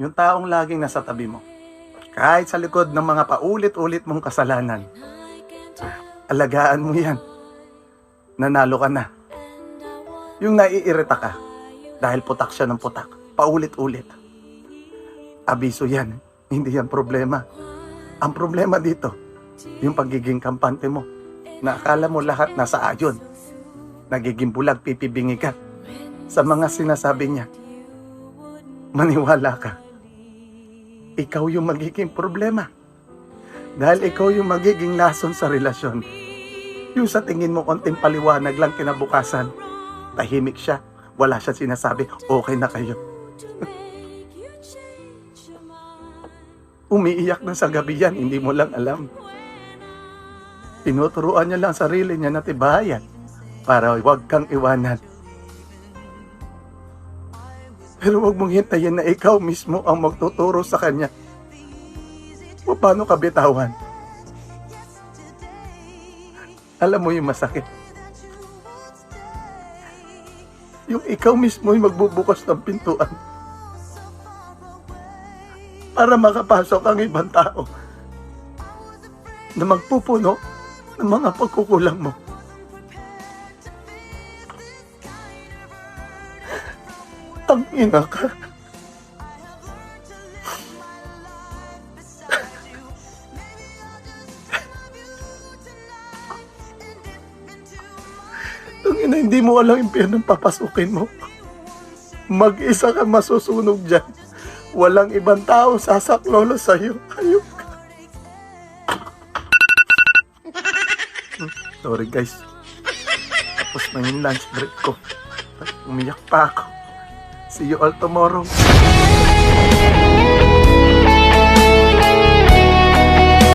Yung taong laging nasa tabi mo. Kahit sa likod ng mga paulit-ulit mong kasalanan. Alagaan mo yan. Nanalo ka na. Yung naiirita ka dahil putak siya ng putak. Paulit-ulit. Abiso yan. Hindi yan problema. Ang problema dito, yung pagiging kampante mo. Na akala mo lahat nasa ayon. Nagiging bulag, pipibingi ka sa mga sinasabi niya. Maniwala ka. Ikaw yung magiging problema. Dahil ikaw yung magiging lason sa relasyon. Yung sa tingin mo konting paliwanag lang kinabukasan, tahimik siya, wala siya sinasabi, okay na kayo. Umiiyak na sa gabi yan, hindi mo lang alam. Tinuturuan niya lang sarili niya na tibayan para huwag kang iwanan. Pero huwag mong hintayin na ikaw mismo ang magtuturo sa kanya. O paano ka bitawan? Alam mo yung masakit. Yung ikaw mismo yung magbubukas ng pintuan para makapasok ang ibang tao na magpupuno ng mga pagkukulang mo. Tangina ka. Tangina, hindi mo alam yung pinang papasukin mo. Mag-isa ka masusunog dyan. Walang ibang tao sasaklolo sa'yo. Ayok ka. Sorry guys. Tapos na yung lunch break ko. Umiyak pa ako. See you all tomorrow.